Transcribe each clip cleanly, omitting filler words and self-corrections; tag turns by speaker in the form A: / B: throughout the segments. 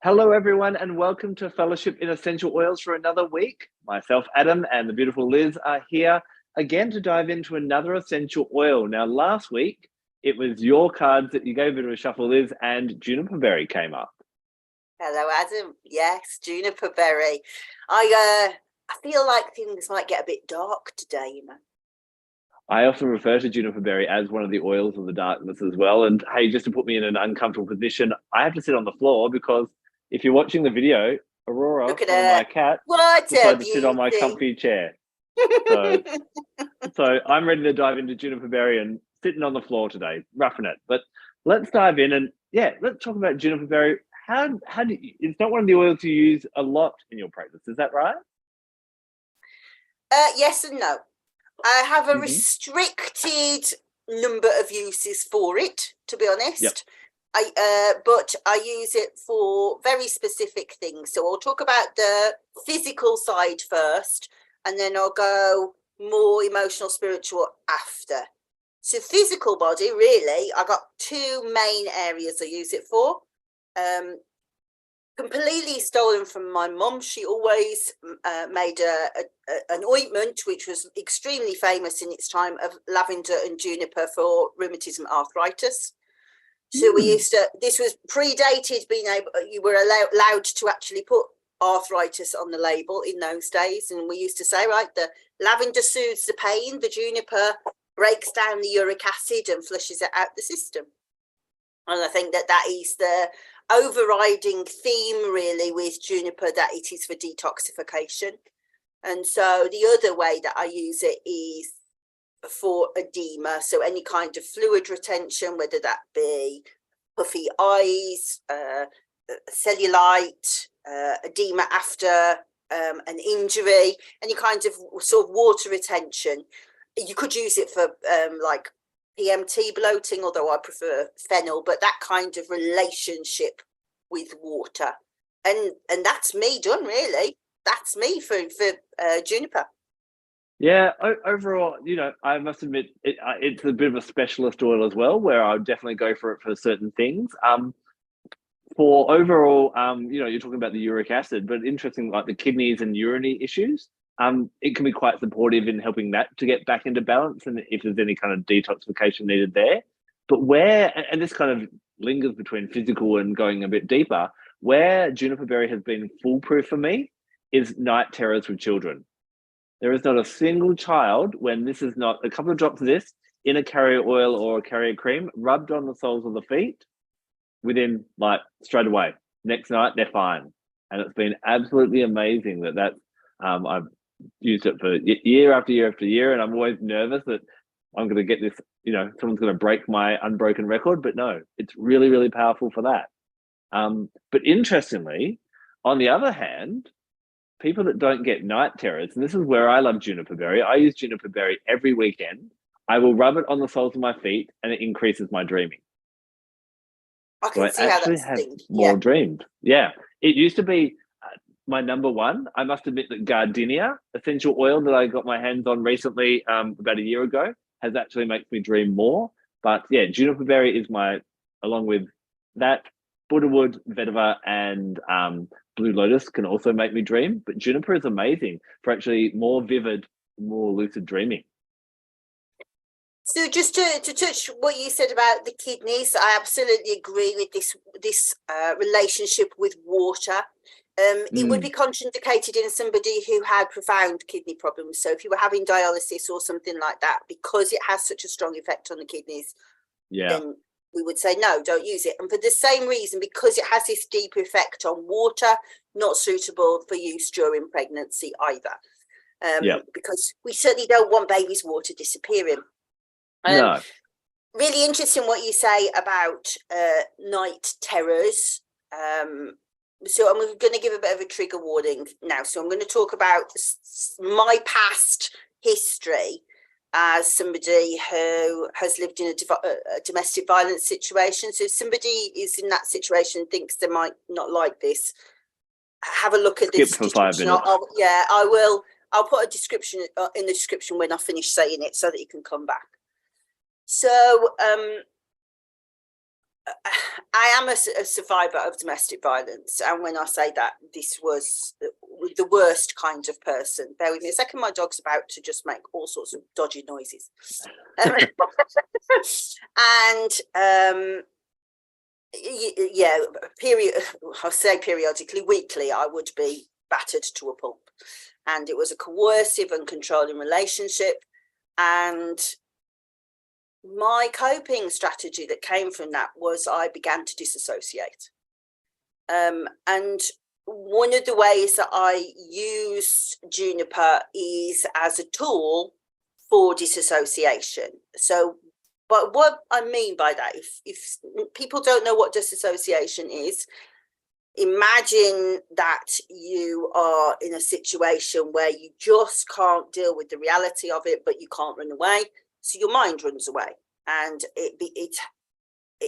A: Hello, everyone, and welcome to Fellowship in Essential Oils for another week. Myself, Adam, and the beautiful Liz are here again to dive into another essential oil. Now, last week, it was your cards that you gave a bit of a shuffle, Liz, and Juniper Berry came up.
B: Hello, Adam. Yes, Juniper Berry. I feel like things might get a bit dark today, you know.
A: I often refer to Juniper Berry as one of the oils of the darkness as well. And hey, just to put me in an uncomfortable position, I have to sit on the floor because if you're watching the video, Aurora, one of my cats, decided to sit on my comfy chair. So I'm ready to dive into Juniper Berry and sitting on the floor today, roughing it. But let's dive in and let's talk about Juniper Berry. How do you, it's not one of the oils you use a lot in your practice, is that right?
B: Yes and no. I have a restricted number of uses for it, to be honest.
A: Yep.
B: But I use it for very specific things. So I'll talk about the physical side first, and then I'll go more emotional, spiritual after. So physical body, really, I got two main areas I use it for. Completely stolen from my mum. She always made an ointment which was extremely famous in its time of lavender and juniper for rheumatism arthritis. So we used to, this was predated being able, you were allowed to actually put arthritis on the label in those days. And we used to say, right, the lavender soothes the pain, the juniper breaks down the uric acid and flushes it out the system. And I think that is the overriding theme really with juniper, that it is for detoxification. And so the other way that I use it is for edema, so any kind of fluid retention, whether that be puffy eyes, cellulite, edema after an injury, any kind of sort of water retention. You could use it for like PMT bloating, although I prefer fennel, but that kind of relationship with water. And that's me done, really. That's me for juniper.
A: Yeah, overall, you know, I must admit, it's a bit of a specialist oil as well, where I would definitely go for it for certain things. For overall, you know, you're talking about the uric acid, but interesting, like the kidneys and urinary issues, it can be quite supportive in helping that to get back into balance, and if there's any kind of detoxification needed there. But and this kind of lingers between physical and going a bit deeper, where Juniper Berry has been foolproof for me is night terrors with children. There is not a single child when this is not a couple of drops of this in a carrier oil or a carrier cream rubbed on the soles of the feet within like straight away. Next night, they're fine. And it's been absolutely amazing that I've used it for year after year after year. And I'm always nervous that I'm going to get this, you know, someone's going to break my unbroken record. But no, it's really, really powerful for that. But interestingly, on the other hand, people that don't get night terrors, and this is where I love Juniper Berry. I use Juniper Berry every weekend. I will rub it on the soles of my feet and it increases my dreaming.
B: I can see how that's
A: have more dreams. Yeah. It used to be my number one. I must admit that Gardenia essential oil that I got my hands on recently, about a year ago, has actually makes me dream more. But yeah, Juniper Berry is along with that, Buddhawood, vetiver, and Blue Lotus can also make me dream, but Juniper is amazing for actually more vivid, more lucid dreaming.
B: So just to touch what you said about the kidneys, I absolutely agree with this relationship with water. It would be contraindicated in somebody who had profound kidney problems. So if you were having dialysis or something like that, because it has such a strong effect on the kidneys, then we would say, no, don't use it. And for the same reason, because it has this deep effect on water, not suitable for use during pregnancy either. Because we certainly don't want baby's water disappearing.
A: No.
B: Really interesting what you say about night terrors. So I'm going to give a bit of a trigger warning now. So I'm going to talk about my past history as somebody who has lived in a domestic violence situation. So if somebody is in that situation and thinks they might not like this, have a look at this description. I will. I'll put a description in the description when I finish saying it so that you can come back. So I am a survivor of domestic violence, and when I say that, this was the worst kind of person. Bear with me a second, my dog's about to just make all sorts of dodgy noises. And yeah, I'll say periodically, weekly, I would be battered to a pulp, and it was a coercive and controlling relationship. And my coping strategy that came from that was I began to disassociate. And one of the ways that I use Juniper is as a tool for disassociation. So, but what I mean by that, if people don't know what disassociation is, imagine that you are in a situation where you just can't deal with the reality of it, but you can't run away. So your mind runs away, and it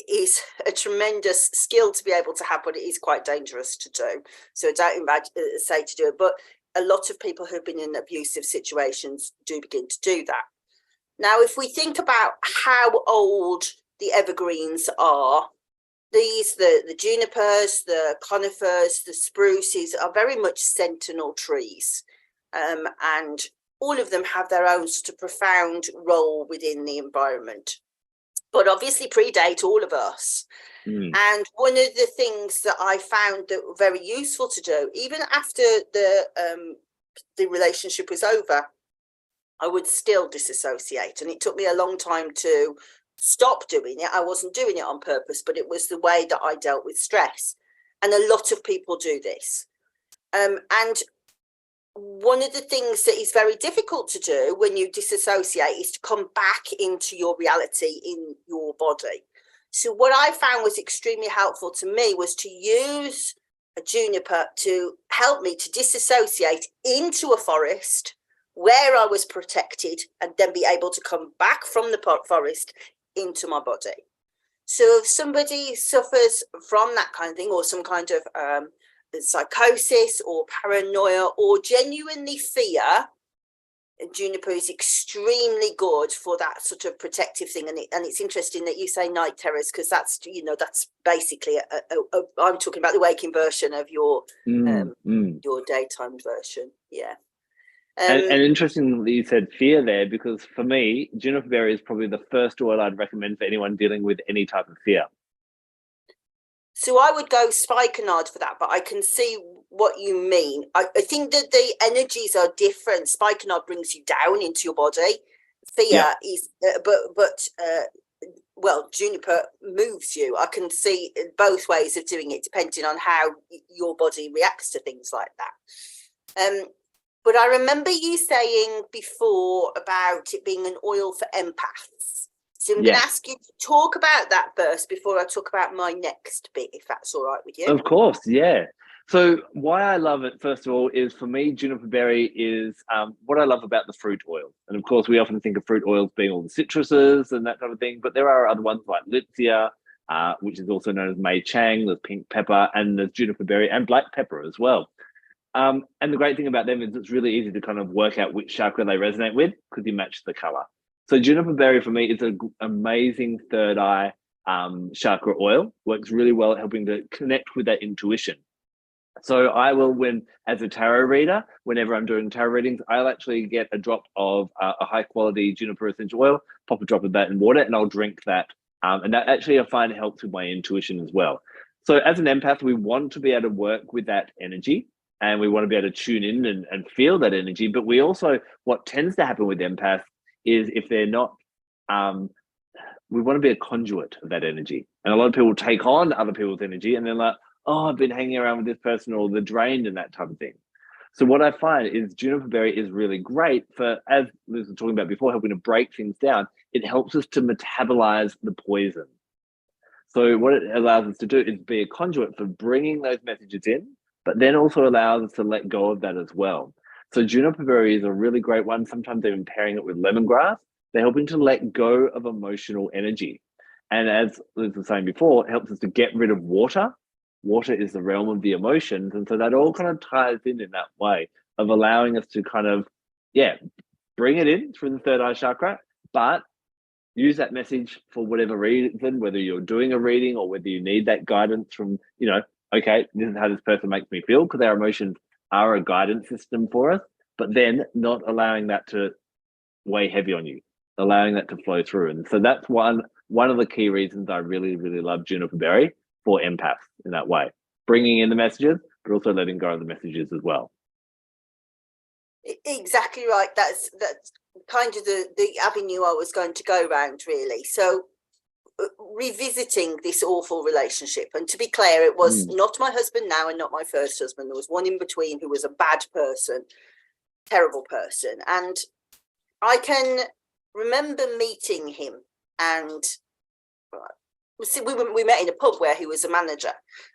B: is a tremendous skill to be able to have, but it is quite dangerous to do. So I don't say to do it, but a lot of people who've been in abusive situations do begin to do that. Now, if we think about how old the evergreens are, the junipers, the conifers, the spruces are very much sentinel trees, and all of them have their own sort of profound role within the environment, but obviously predate all of us. And one of the things that I found that were very useful to do, even after the relationship was over, I would still disassociate, and it took me a long time to stop doing it. I wasn't doing it on purpose, but it was the way that I dealt with stress, and a lot of people do this. And one of the things that is very difficult to do when you disassociate is to come back into your reality in your body. So what I found was extremely helpful to me was to use a juniper to help me to disassociate into a forest where I was protected, and then be able to come back from the forest into my body. So if somebody suffers from that kind of thing, or some kind of psychosis or paranoia or genuinely fear, juniper is extremely good for that sort of protective thing. And it's interesting that you say night terrors, because that's, you know, that's basically I'm talking about the waking version of your daytime version. Yeah.
A: And interesting that you said fear there, because for me, Juniper Berry is probably the first oil I'd recommend for anyone dealing with any type of fear.
B: So I would go spikenard for that, but I can see what you mean. I think that the energies are different. Spikenard brings you down into your body. Fear is, well, juniper moves you. I can see both ways of doing it, depending on how your body reacts to things like that. But I remember you saying before about it being an oil for empaths. So I'm going to ask you to talk about that first before I talk about my next bit, if that's all right with you.
A: Of course, yeah. So why I love it, first of all, is for me, Juniper Berry is what I love about the fruit oil. And of course, we often think of fruit oils being all the citruses and that type of thing, but there are other ones like Litsea, which is also known as Mei Chang, there's pink pepper, and there's Juniper Berry and black pepper as well. And the great thing about them is it's really easy to kind of work out which chakra they resonate with, because you match the color. So Juniper Berry for me is an amazing third eye chakra oil. Works really well at helping to connect with that intuition. So I will, as a tarot reader, whenever I'm doing tarot readings, I'll actually get a drop of a high quality juniper essential oil, pop a drop of that in water, and I'll drink that. And that actually I find helps with my intuition as well. So as an empath, we want to be able to work with that energy, and we want to be able to tune in and feel that energy. But we also, what tends to happen with empaths is if they're not, we want to be a conduit of that energy. And a lot of people take on other people's energy, and they're like, oh, I've been hanging around with this person, or they're drained and that type of thing. So what I find is Juniper Berry is really great for, as Liz was talking about before, helping to break things down. It helps us to metabolize the poison. So what it allows us to do is be a conduit for bringing those messages in, but then also allows us to let go of that as well. So Juniper Berry is a really great one. Sometimes even pairing it with lemongrass, they're helping to let go of emotional energy. And as Liz was saying before, it helps us to get rid of water. Water is the realm of the emotions. And so that all kind of ties in that way of allowing us to kind of, bring it in through the third eye chakra, but use that message for whatever reason, whether you're doing a reading or whether you need that guidance from, okay, this is how this person makes me feel, because our emotions are a guidance system for us, but then not allowing that to weigh heavy on you, allowing that to flow through. And so that's one of the key reasons I really, really love Juniper Berry for empaths in that way, bringing in the messages, but also letting go of the messages as well.
B: Exactly right. That's kind of the avenue I was going to go around, really. So revisiting this awful relationship, and to be clear, it was not my husband now and not my first husband. There was one in between who was a bad person, terrible person. And I can remember meeting him, and we met in a pub where he was a manager,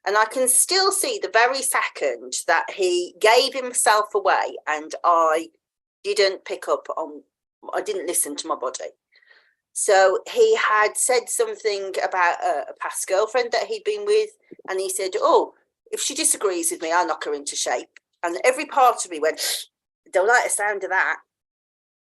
B: and I can still see the very second that he gave himself away, and I didn't listen to my body. So he had said something about a past girlfriend that he'd been with, and he said, oh, if she disagrees with me, I'll knock her into shape. And every part of me went, don't like the sound of that.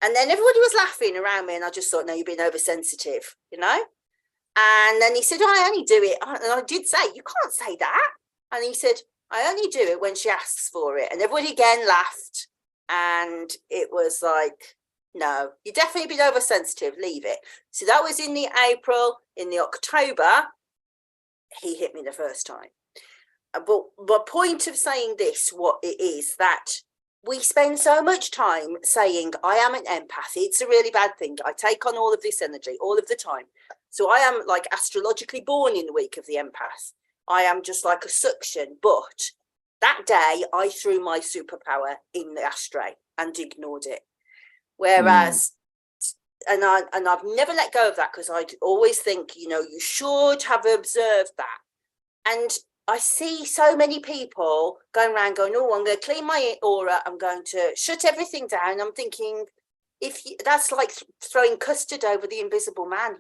B: And then everybody was laughing around me, and I just thought, no, you're being oversensitive, And then he said, oh, I only do it. And I did say, you can't say that. And he said, I only do it when she asks for it. And everybody again laughed. And it was like, no, you're definitely been oversensitive, leave it. So that was in the April. In the October, he hit me the first time. But the point of saying this, what it is, that we spend so much time saying, I am an empath. It's a really bad thing. I take on all of this energy all of the time. So I am like astrologically born in the week of the empath. I am just like a suction. But that day I threw my superpower in the ashtray and ignored it. Whereas, and I've never let go of that, because I always think, you should have observed that. And I see so many people going around going, oh, I'm going to clean my aura. I'm going to shut everything down. I'm thinking, that's like throwing custard over the invisible man,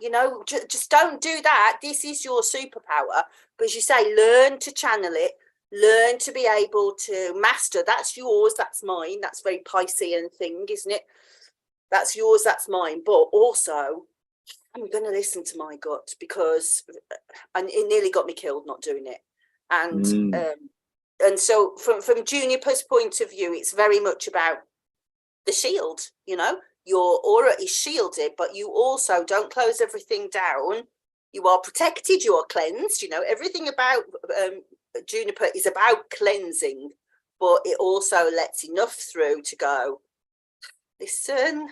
B: just don't do that. This is your superpower. But as you say, learn to channel it, learn to be able to master. That's yours, that's mine. That's very Piscean thing, isn't it? That's yours, that's mine. But also, I'm going to listen to my gut, because it nearly got me killed not doing it. And so from Juniper's point of view, it's very much about the shield. Your aura is shielded, but you also don't close everything down. You are protected, you are cleansed. Everything about Juniper is about cleansing, but it also lets enough through to go, listen,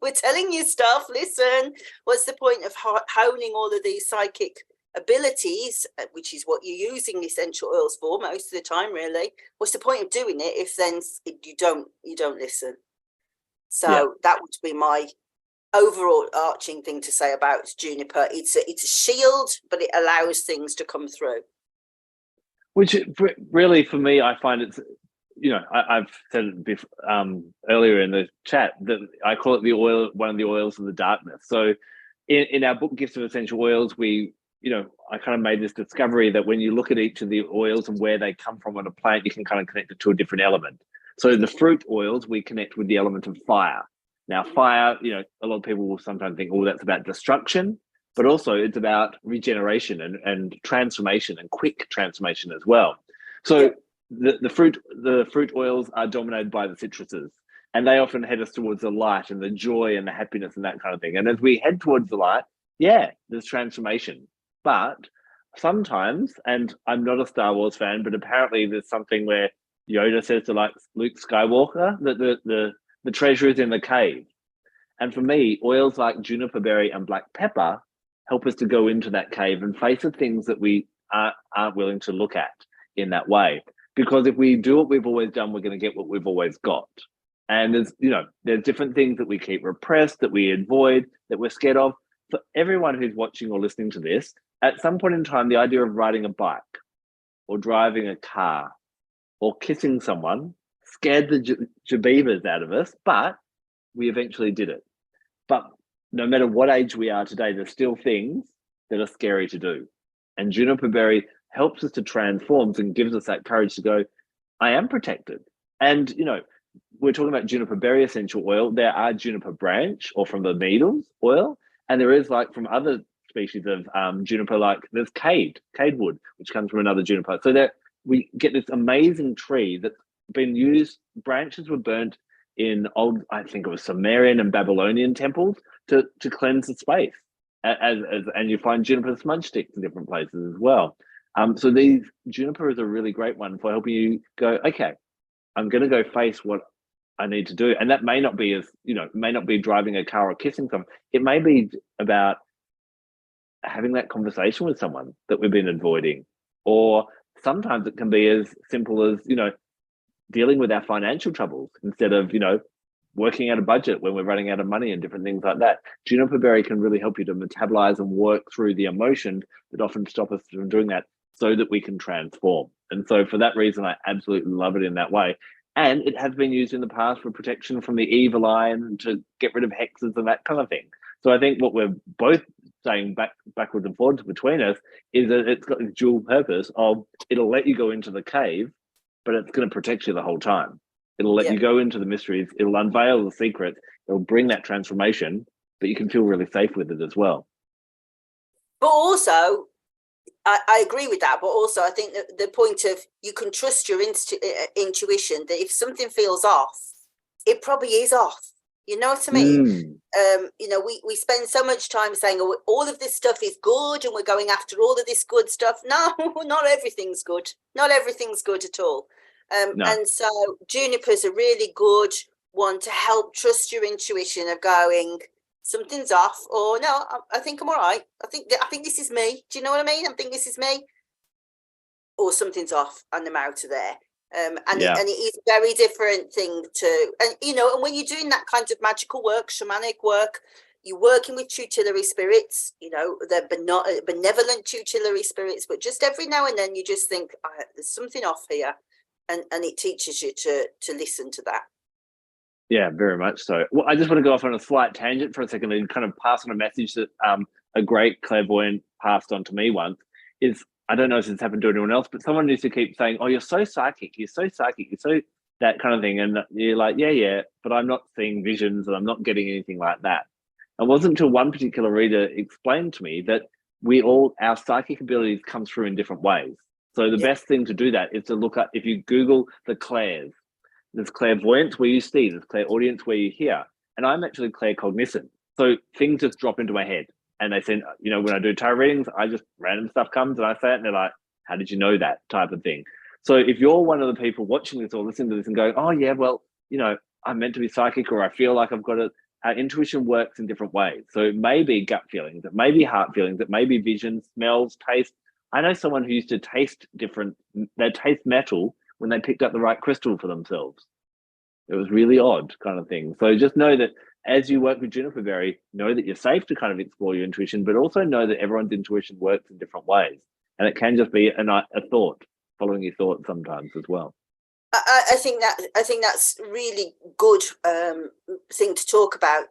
B: we're telling you stuff, listen. What's the point of honing all of these psychic abilities, which is what you're using essential oils for most of the time, really? What's the point of doing it if then you don't listen? So that would be my overall arching thing to say about Juniper. It's a shield, but it allows things to come through.
A: Which really, for me, I find it's, I've said it before, earlier in the chat, that I call it one of the oils of the darkness. So in our book, Gifts of Essential Oils, I kind of made this discovery that when you look at each of the oils and where they come from on a plant, you can kind of connect it to a different element. So the fruit oils, we connect with the element of fire. Now, fire, a lot of people will sometimes think, oh, that's about destruction, but also it's about regeneration and transformation, and quick transformation as well. So the fruit oils are dominated by the citruses, and they often head us towards the light and the joy and the happiness and that kind of thing. And as we head towards the light, there's transformation. But sometimes, and I'm not a Star Wars fan, but apparently there's something where Yoda says to like Luke Skywalker that the treasure is in the cave. And for me, oils like juniper berry and black pepper help us to go into that cave and face the things that we aren't willing to look at in that way. Because if we do what we've always done, we're going to get what we've always got. And there's different things that we keep repressed, that we avoid, that we're scared of. For everyone who's watching or listening to this, at some point in time, the idea of riding a bike or driving a car or kissing someone scared the jabebas out of us, but we eventually did it. But no matter what age we are today, there's still things that are scary to do. And juniper berry helps us to transform and gives us that courage to go, I am protected. And, we're talking about juniper berry essential oil. There are juniper branch or from the needles oil, And there is, like, from other species of juniper, like there's cade wood, which comes from another juniper. So that we get this amazing tree that's been used. Branches were burnt in old, I think it was Sumerian and Babylonian temples to cleanse the space. And you find juniper smudge sticks in different places as well. So these juniper is a really great one for helping you go, okay, I'm going to go face what I need to do. And that may not be may not be driving a car or kissing someone. It may be about having that conversation with someone that we've been avoiding. Or sometimes it can be as simple as, dealing with our financial troubles instead of, working out a budget when we're running out of money and different things like that. Juniper berry can really help you to metabolize and work through the emotions that often stop us from doing that so that we can transform. And so for that reason, I absolutely love it in that way. And it has been used in the past for protection from the evil eye and to get rid of hexes and that kind of thing. So I think what we're both saying backwards and forwards between us is that it's got this dual purpose of it'll let you go into the cave, but it's going to protect you the whole time. It'll let you go into the mysteries. It'll unveil the secrets. It'll bring that transformation, but you can feel really safe with it as well.
B: But also, I agree with that. But also, I think that the point of you can trust your intuition that if something feels off, it probably is off. You know what I mean? We spend so much time saying, oh, all of this stuff is good and we're going after all of this good stuff. No, not everything's good. Not everything's good at all. No. And so juniper's a really good one to help trust your intuition of going, something's off, or no, I think I'm all right. I think this is me. Do you know what I mean? I think this is me. Or something's off and I'm out of there. And it is a very different thing to, and when you're doing that kind of magical work, shamanic work, you're working with tutelary spirits, they're benevolent tutelary spirits, but just every now and then you just think, there's something off here. And it teaches you to listen to that.
A: Yeah, very much so. Well, I just want to go off on a slight tangent for a second and kind of pass on a message that a great clairvoyant passed on to me once. Is, I don't know if it's happened to anyone else, but someone used to keep saying, oh, you're so psychic, you're so that kind of thing. And you're like, yeah, but I'm not seeing visions and I'm not getting anything like that. It wasn't until one particular reader explained to me that our psychic abilities come through in different ways. So the best thing to do that is to look up, if you Google the clairs, there's clairvoyance where you see, there's clairaudience where you hear. And I'm actually claircognizant. So things just drop into my head. And they said, when I do tarot readings, random stuff comes and I say it and they're like, how did you know that type of thing? So if you're one of the people watching this or listening to this and going, oh yeah, well, I'm meant to be psychic or I feel like I've got it. Our intuition works in different ways. So it may be gut feelings, it may be heart feelings, it may be vision, smells, taste. I know someone who used to taste metal when they picked up the right crystal for themselves. It was really odd kind of thing. So just know that as you work with Juniper Berry, know that you're safe to kind of explore your intuition, but also know that everyone's intuition works in different ways. And it can just be a thought, following your thoughts sometimes as well.
B: I think that's really good thing to talk about.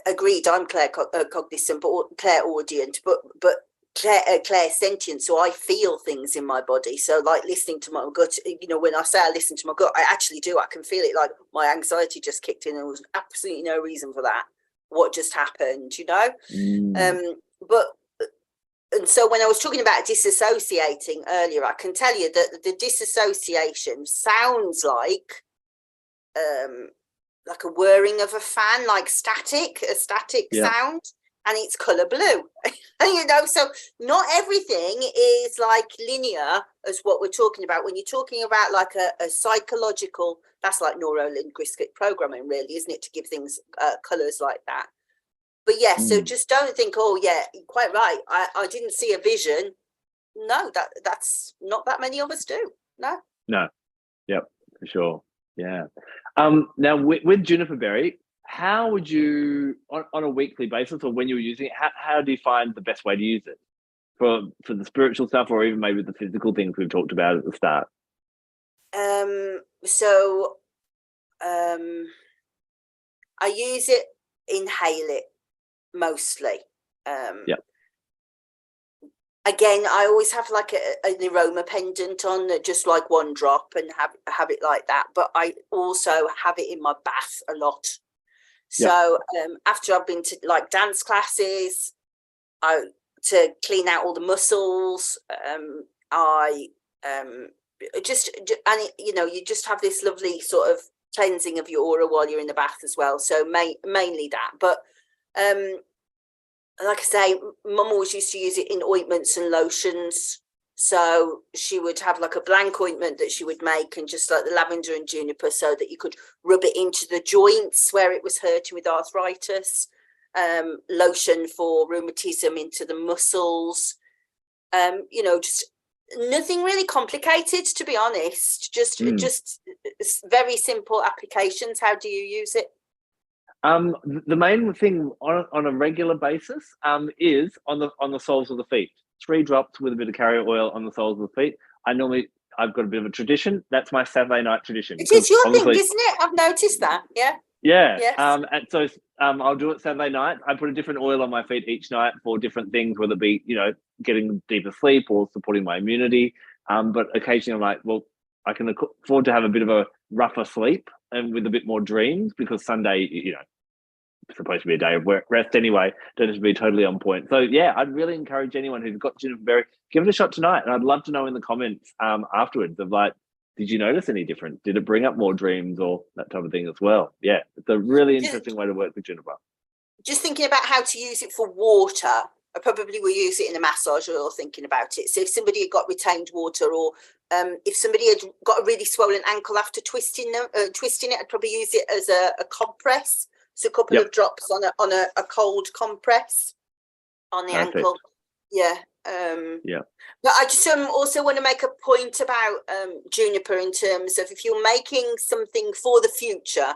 B: Agreed, I'm claircognizant, but clairaudient, but clairsentient, so I feel things in my body. So like listening to my gut, when I say I listen to my gut, I actually do. I can feel it, like my anxiety just kicked in and there was absolutely no reason for that. What just happened, and so when I was talking about disassociating earlier, I can tell you that the disassociation sounds like a whirring of a fan, like a static sound. And it's colour blue, so not everything is like linear as what we're talking about. When you're talking about like a psychological, that's like neuro-linguistic programming really, isn't it, to give things colours like that. But so just don't think, oh yeah, quite right, I didn't see a vision. No, that's not that many of us do. No,
A: yep, for sure. Yeah. Now with Juniper Berry, how would you, on a weekly basis or when you were using it, how do you find the best way to use it for the spiritual stuff or even maybe the physical things we've talked about at the start?
B: I use it, inhale it mostly. Again, I always have like an aroma pendant on, just like one drop, and have it like that. But I also have it in my bath a lot. So after I've been to like dance classes, to clean out all the muscles, I just, and you know, you just have this lovely sort of cleansing of your aura while you're in the bath as well. So mainly that. But like I say, mum always used to use it in ointments and lotions. So she would have like a blank ointment that she would make, and just like the lavender and juniper, so that you could rub it into the joints where it was hurting with arthritis. Lotion for rheumatism into the muscles. You know, just nothing really complicated, to be honest. Just very simple applications. How do you use it?
A: The main thing on a regular basis is on the soles of the feet. 3 drops with a bit of carrier oil on the soles of the feet. I've got a bit of a tradition. That's my Saturday night tradition.
B: It is your thing, isn't it? I've noticed that. Yeah.
A: Yeah.
B: Yes.
A: And so I'll do it Saturday night. I put a different oil on my feet each night for different things, whether it be, you know, getting deeper sleep or supporting my immunity. But occasionally I'm like, well, I can afford to have a bit of a rougher sleep and with a bit more dreams, because Sunday, you know, supposed to be a day of work rest anyway, don't have to be totally on point. So yeah, I'd really encourage anyone who's got Juniper Berry, give it a shot tonight. And I'd love to know in the comments afterwards of like, did you notice any difference? Did it bring up more dreams or that type of thing as well? Yeah, it's a really interesting way to work with Juniper.
B: Just thinking about how to use it for water, I probably will use it in a massage or thinking about it. So if somebody had got retained water, or if somebody had got a really swollen ankle after twisting it, I'd probably use it as a compress. So a couple of drops on a cold compress on the ankle. Yeah. But I just also want to make a point about Juniper in terms of if you're making something for the future.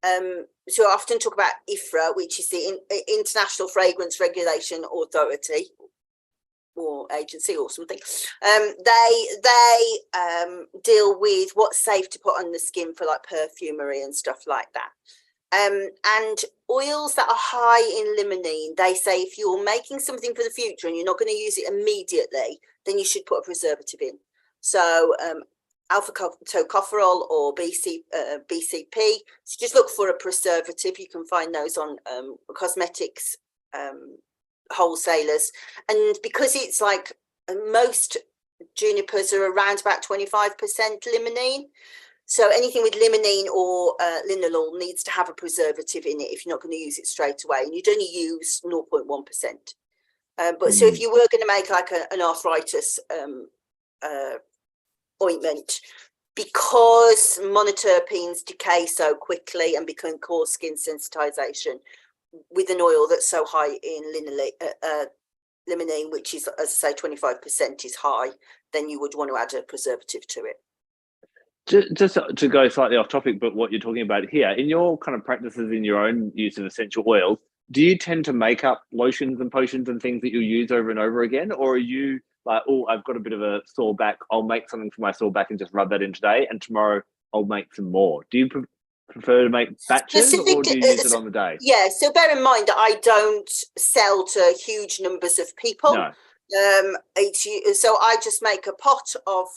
B: So I often talk about IFRA, which is the International Fragrance Regulation Authority or agency or something. They deal with what's safe to put on the skin for like perfumery and stuff like that. And oils that are high in limonene, they say if you're making something for the future and you're not going to use it immediately, then you should put a preservative in. So alpha tocopherol or BCP. So just look for a preservative. You can find those on cosmetics wholesalers. And because it's like most junipers are around about 25% limonene. So anything with limonene or linalool needs to have a preservative in it if you're not going to use it straight away. And you'd only use 0.1%. But so if you were going to make like an arthritis ointment, because monoterpenes decay so quickly and can cause skin sensitization, with an oil that's so high in limonene, which is, as I say, 25% is high, then you would want to add a preservative to it.
A: Just to go slightly off topic, but what you're talking about here, in your kind of practices in your own use of essential oils, do you tend to make up lotions and potions and things that you use over and over again? Or are you like, oh, I've got a bit of a sore back, I'll make something for my sore back and just rub that in today, and tomorrow I'll make some more? Do you prefer to make batches, or do you use it on the day?
B: Yeah, so bear in mind that I don't sell to huge numbers of people.
A: No.
B: So I just make a pot of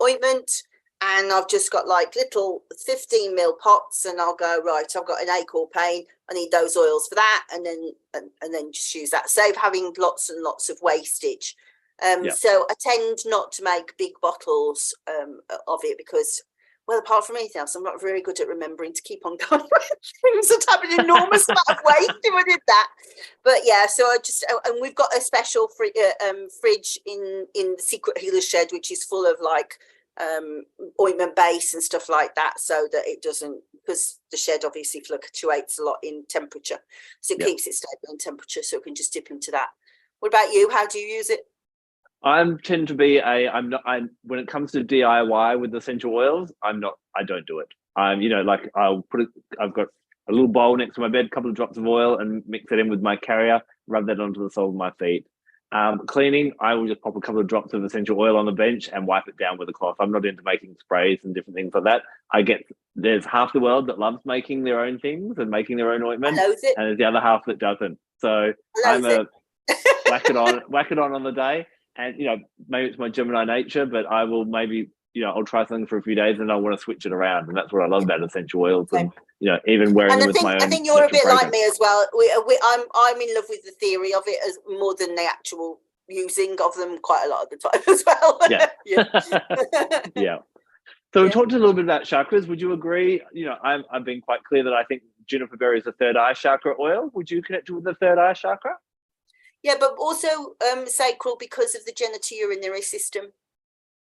B: ointment, and I've just got like little 15ml pots, and I'll go, right, I've got an ache or pain, I need those oils for that, and then just use that. Save having lots and lots of wastage. So I tend not to make big bottles of it because, well, apart from anything else, I'm not very good at remembering to keep on going with things. I'd have an enormous amount of waste if I did that. But yeah, so I just, and we've got a special fridge in the Secret Healer shed, which is full of like ointment base and stuff like that, so that it doesn't, because the shed obviously fluctuates a lot in temperature, so it keeps it stable in temperature, so we can just dip into that. What about you? How do you use it?
A: I tend to be when it comes to DIY with essential oils, I don't do it. Like I've got a little bowl next to my bed, a couple of drops of oil, and mix it in with my carrier, rub that onto the sole of my feet. Cleaning, I will just pop a couple of drops of essential oil on the bench and wipe it down with a cloth. I'm not into making sprays and different things like that. There's half the world that loves making their own things and making their own ointment, and there's the other half that doesn't. So I'm a whack it on the day. And maybe it's my Gemini nature, but I will maybe I'll try something for a few days and I want to switch it around. And that's what I love about essential oils, and, even wearing
B: And
A: them with my own
B: I think you're a bit
A: natural
B: like me as well. I'm in love with the theory of it as more than the actual using of them quite a lot of the time as well.
A: Yeah. Yeah. So we talked a little bit about chakras. Would you agree? I've been quite clear that I think Juniper Berry is the third eye chakra oil. Would you connect it with the third eye chakra?
B: Yeah, but also sacral because of the genitourinary system.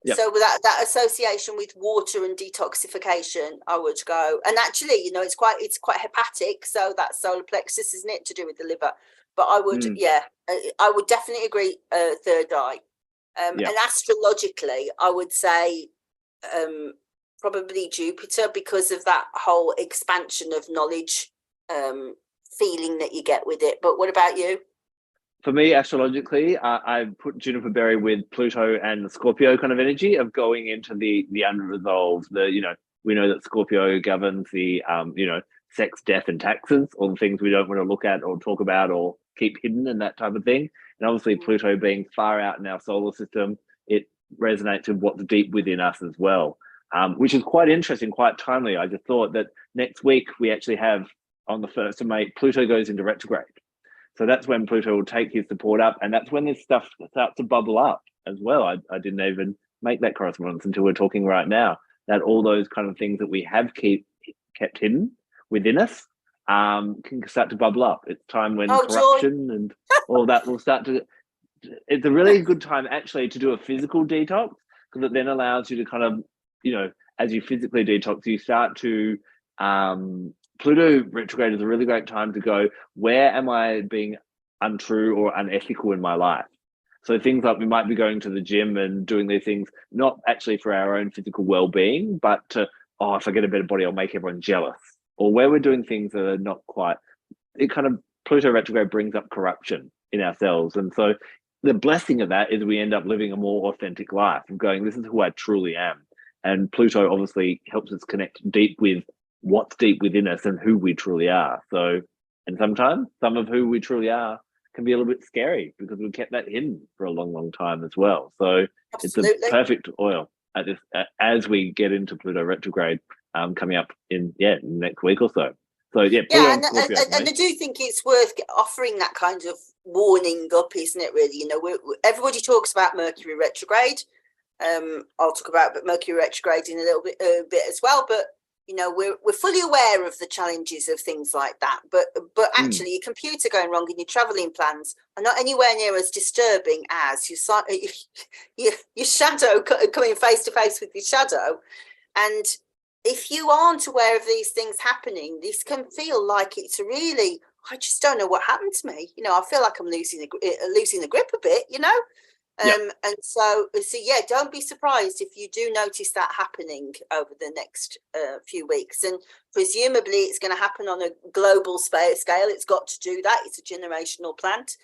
A: Yep.
B: So with that association with water and detoxification, I would go. And actually, it's quite hepatic. So that's solar plexus, isn't it, to do with the liver? But I would, I would definitely agree. Third eye, and astrologically, I would say probably Jupiter because of that whole expansion of knowledge feeling that you get with it. But what about you?
A: For me, astrologically, I put Juniper Berry with Pluto and the Scorpio kind of energy of going into the unresolved. We know that Scorpio governs the sex, death, and taxes, all the things we don't want to look at or talk about or keep hidden and that type of thing. And obviously, Pluto being far out in our solar system, it resonates with what's deep within us as well, which is quite interesting, quite timely. I just thought that next week we actually have, on the 1st of May, Pluto goes into retrograde. So that's when Pluto will take his support up, and that's when this stuff starts to bubble up as well. I didn't even make that correspondence until we're talking right now, that all those kind of things that we have kept hidden within us can start to bubble up. It's time when corruption and all that will start to... It's a really good time actually to do a physical detox, because it then allows you to kind of, as you physically detox, you start to... Pluto retrograde is a really great time to go, where am I being untrue or unethical in my life? So things like we might be going to the gym and doing these things, not actually for our own physical well-being, but to, if I get a better body, I'll make everyone jealous. Or where we're doing things that are not quite, it kind of, Pluto retrograde brings up corruption in ourselves. And so the blessing of that is we end up living a more authentic life of going, this is who I truly am. And Pluto obviously helps us connect deep with what's deep within us and who we truly are. So, and sometimes some of who we truly are can be a little bit scary because we've kept that hidden for a long, long time as well. So Absolutely. It's a perfect oil at this, as we get into Pluto retrograde coming up in next week or so. So Pluto and Scorpio,
B: and I do think it's worth offering that kind of warning up, isn't it? Really, everybody talks about Mercury retrograde. I'll talk about Mercury retrograde in a little bit as well, but we're fully aware of the challenges of things like that, but actually your computer going wrong and your traveling plans are not anywhere near as disturbing as your shadow coming face to face with your shadow. And if you aren't aware of these things happening, this can feel like it's really, I just don't know what happened to me. I feel like I'm losing the grip a bit, And so don't be surprised if you do notice that happening over the next few weeks. And presumably it's going to happen on a global scale. It's got to do that. It's a generational planet.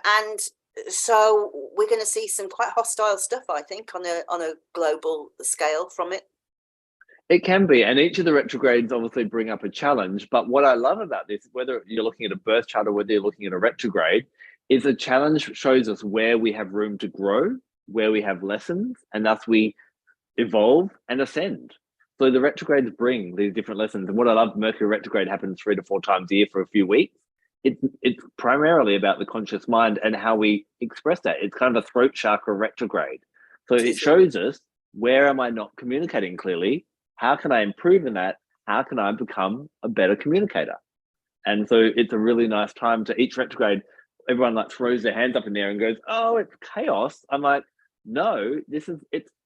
B: And so we're going to see some quite hostile stuff, I think, on a global scale from it.
A: It can be, and each of the retrogrades obviously bring up a challenge. But what I love about this, whether you're looking at a birth chart or whether you're looking at a retrograde, is a challenge shows us where we have room to grow, where we have lessons, and thus we evolve and ascend. So the retrogrades bring these different lessons. And what I love, Mercury retrograde happens 3 to 4 times a year for a few weeks. It's primarily about the conscious mind and how we express that. It's kind of a throat chakra retrograde. So it shows us, where am I not communicating clearly? How can I improve in that? How can I become a better communicator? And so it's a really nice time to each retrograde. Everyone like throws their hands up in the air and goes, oh, it's chaos. I'm like, no, it's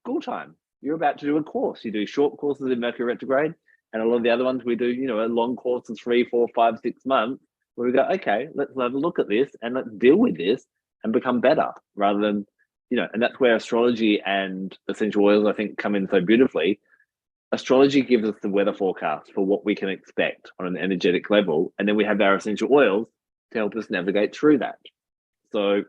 A: school time. You're about to do a course. You do short courses in Mercury retrograde, and a lot of the other ones we do, a long course of 3, 4, 5, 6 months, where we go, okay, let's have a look at this and let's deal with this and become better, rather than, and that's where astrology and essential oils, I think, come in so beautifully. Astrology gives us the weather forecast for what we can expect on an energetic level, and then we have our essential oils to help us navigate through that. So,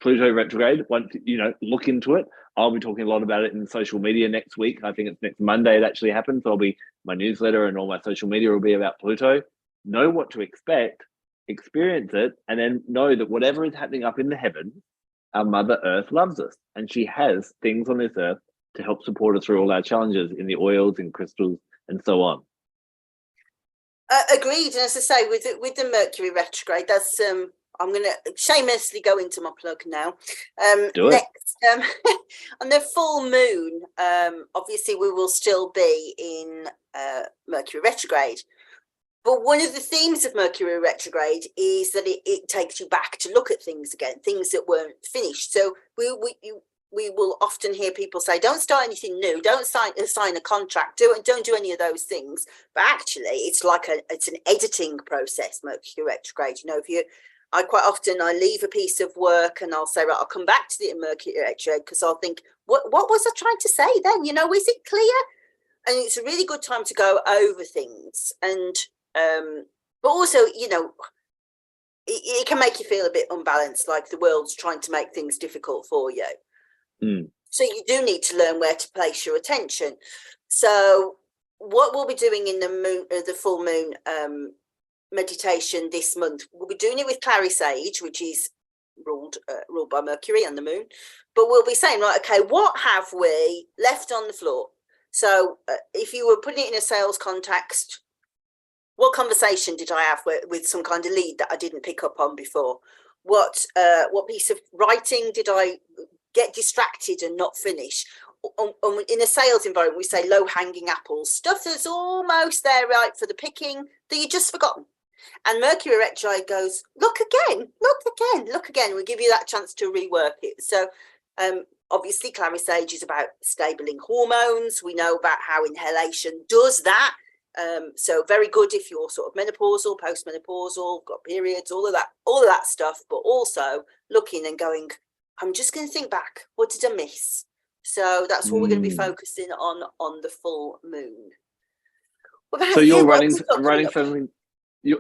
A: Pluto retrograde, once, look into it. I'll be talking a lot about it in social media next week. I think it's next Monday it actually happens. So my newsletter and all my social media will be about Pluto. Know what to expect, experience it, and then know that whatever is happening up in the heavens our Mother Earth loves us, and she has things on this earth to help support us through all our challenges in the oils and crystals and so on.
B: Agreed. And as I say, with the Mercury retrograde, that's I'm going to shamelessly go into my plug now. Next, on the full moon, obviously we will still be in Mercury retrograde. But one of the themes of Mercury retrograde is that it takes you back to look at things again, things that weren't finished. So we will often hear people say, don't start anything new, don't sign a contract, don't do any of those things. But actually, it's like it's an editing process, Mercury retrograde. You know, I quite often leave a piece of work and I'll say, right, I'll come back to it in Mercury retrograde because I'll think, what was I trying to say then? You know, is it clear? And it's a really good time to go over things. And but also, you know, it can make you feel a bit unbalanced, like the world's trying to make things difficult for you. So you do need to learn where to place your attention. So what we'll be doing in the full moon meditation this month, we'll be doing it with Clary Sage, which is ruled by Mercury and the moon. But we'll be saying, right, okay, what have we left on the floor? So if you were putting it in a sales context, what conversation did I have with some kind of lead that I didn't pick up on before? What piece of writing did I get distracted and not finish? In a sales environment, we say low-hanging apples, stuff that's almost there, right, for the picking, that you just forgotten. And Mercury retrograde goes, look again. We'll give you that chance to rework it. So obviously, Clary Sage is about stabling hormones. We know about how inhalation does that. So very good if you're sort of menopausal, postmenopausal, got periods, all of that stuff, but also looking and going, I'm just going to think back. What did I miss? So that's what we're going to be focusing on the full moon.
A: So you're running something.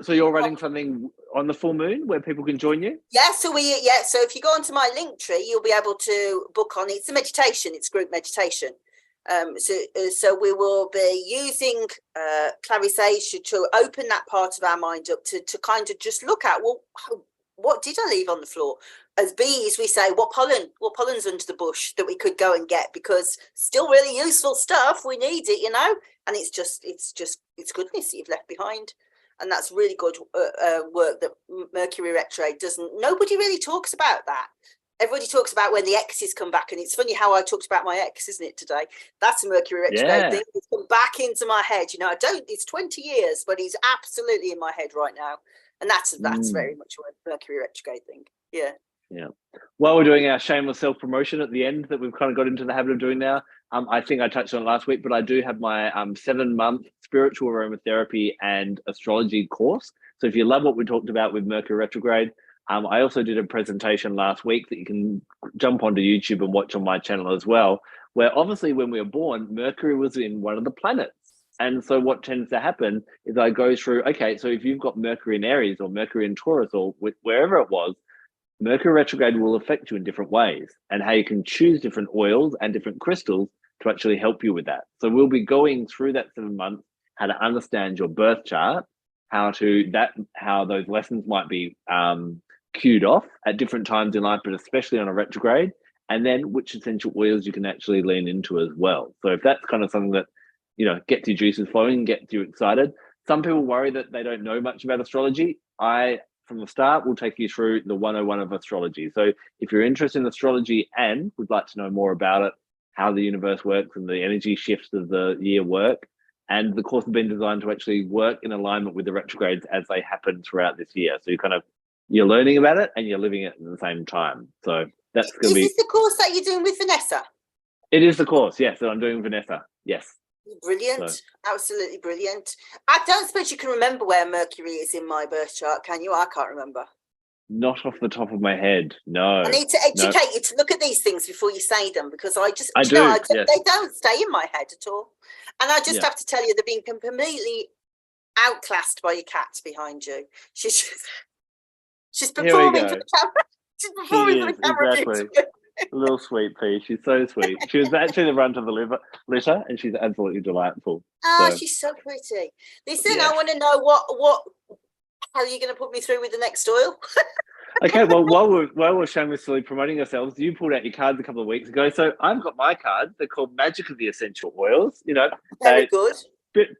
A: So you're running something on the full moon where people can join you?
B: Yeah. So if you go onto my link tree, you'll be able to book on. It's a meditation. It's group meditation. So we will be using Clary Sage to open that part of our mind up to kind of just look at, well, what did I leave on the floor? As bees, we say, what pollen's under the bush that we could go and get, because still really useful stuff. We need it, you know, and it's goodness that you've left behind. And that's really good work that Mercury retrograde doesn't. Nobody really talks about that. Everybody talks about when the exes come back, and it's funny how I talked about my ex, isn't it, today? That's a Mercury retrograde thing. It's come back into my head. You know, it's 20 years, but he's absolutely in my head right now. And that's very much a Mercury retrograde thing. Yeah.
A: Yeah. While we're doing our shameless self-promotion at the end that we've kind of got into the habit of doing now, I think I touched on it last week, but I do have my 7-month spiritual aromatherapy and astrology course. So if you love what we talked about with Mercury retrograde, I also did a presentation last week that you can jump onto YouTube and watch on my channel as well, where obviously when we were born, Mercury was in one of the planets. And so what tends to happen is I go through, okay, so if you've got Mercury in Aries or Mercury in Taurus or wherever it was, Mercury retrograde will affect you in different ways, and how you can choose different oils and different crystals to actually help you with that. So we'll be going through that 7 months, how to understand your birth chart, how those lessons might be cued off at different times in life, but especially on a retrograde, and then which essential oils you can actually lean into as well. So if that's kind of something that, you know, gets your juices flowing, gets you excited. Some people worry that they don't know much about astrology. From the start, we'll take you through the 101 of astrology. So if you're interested in astrology and would like to know more about it, how the universe works and the energy shifts of the year work, and the course has been designed to actually work in alignment with the retrogrades as they happen throughout this year. So you're learning about it and you're living it at the same time. So that's going to be...
B: Is this the course that you're doing with Vanessa?
A: It is the course, yes, that I'm doing with Vanessa, yes.
B: Brilliant. Absolutely brilliant. I don't suppose you can remember where Mercury is in my birth chart, can you? I can't remember.
A: Not off the top of my head, no.
B: I need to educate you to look at these things before you say them, because yes. They don't stay in my head at all. And I just have to tell you, they're being completely outclassed by your cat behind you. She's performing for the camera. She's performing for the camera.
A: Exactly. A little sweet pea. She's so sweet. She was actually the runt of the litter, and she's absolutely delightful.
B: Oh, she's so pretty. Listen, I want to know how are you going to put me through with the next oil?
A: Okay, well, while we're shamelessly promoting ourselves, you pulled out your cards a couple of weeks ago. So I've got my cards. They're called Magic of the Essential Oils.
B: Very good.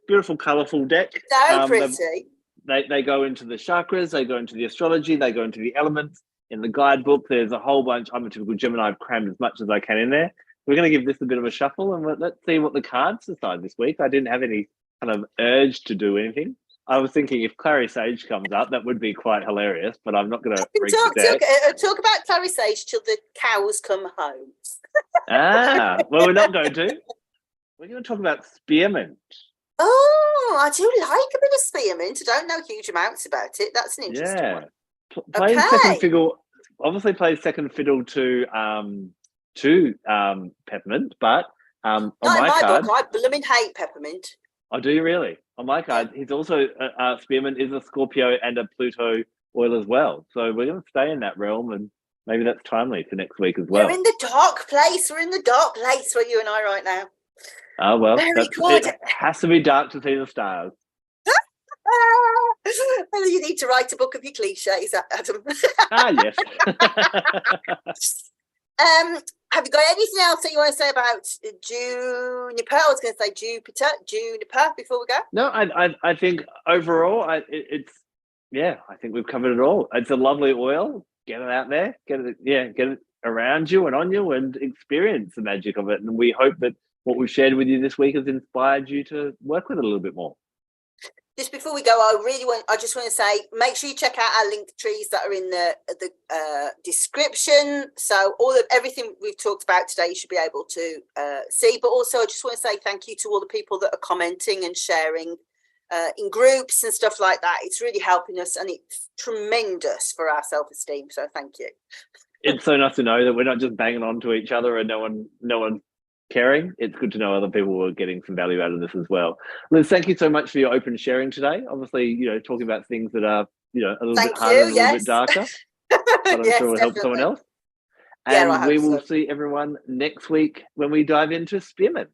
A: Beautiful, colourful deck.
B: So pretty.
A: They go into the chakras, they go into the astrology, they go into the elements. In the guidebook, there's a whole bunch. I'm a typical Gemini. I've crammed as much as I can in there. We're going to give this a bit of a shuffle, and let's see what the cards decide this week. I didn't have any kind of urge to do anything. I was thinking if Clary Sage comes up, that would be quite hilarious, but I'm not going to read the deck.
B: Talk about Clary Sage till the cows come home.
A: Well, we're not going to. We're going to talk about spearmint.
B: Oh, I do like a bit of spearmint. I don't know huge amounts about it. That's an interesting one.
A: Playing second fiddle, obviously plays second fiddle to peppermint, but on my card,
B: book, I blooming hate peppermint.
A: Oh, do you really? On my card, he's also spearmint is a Scorpio and a Pluto oil as well. So we're going to stay in that realm, and maybe that's timely for next week as well.
B: We're in the dark place. We're in the dark place where you and I right now.
A: Oh, well,
B: very good.
A: It has to be dark to see the stars.
B: Well, you need to write a book of your cliches, Adam.
A: Yes.
B: Have you got anything else that you want to say about Juniper? I was going to say Juniper before we go.
A: No, I think overall, I think we've covered it all. It's a lovely oil. Get it out there. Get it around you and on you, and experience the magic of it. And we hope that what we've shared with you this week has inspired you to work with it a little bit more.
B: Just before we go, I just want to say, make sure you check out our link trees that are in the description. So everything we've talked about today, you should be able to see. But also, I just want to say thank you to all the people that are commenting and sharing in groups and stuff like that. It's really helping us, and it's tremendous for our self-esteem. So thank you.
A: It's so nice to know that we're not just banging on to each other and no one caring. It's good to know other people are getting some value out of this as well. Liz, thank you so much for your open sharing today. Obviously, talking about things that are, a little bit harder, a little bit darker, but I'm sure it'll help someone else. And we will see everyone next week when we dive into spearmint.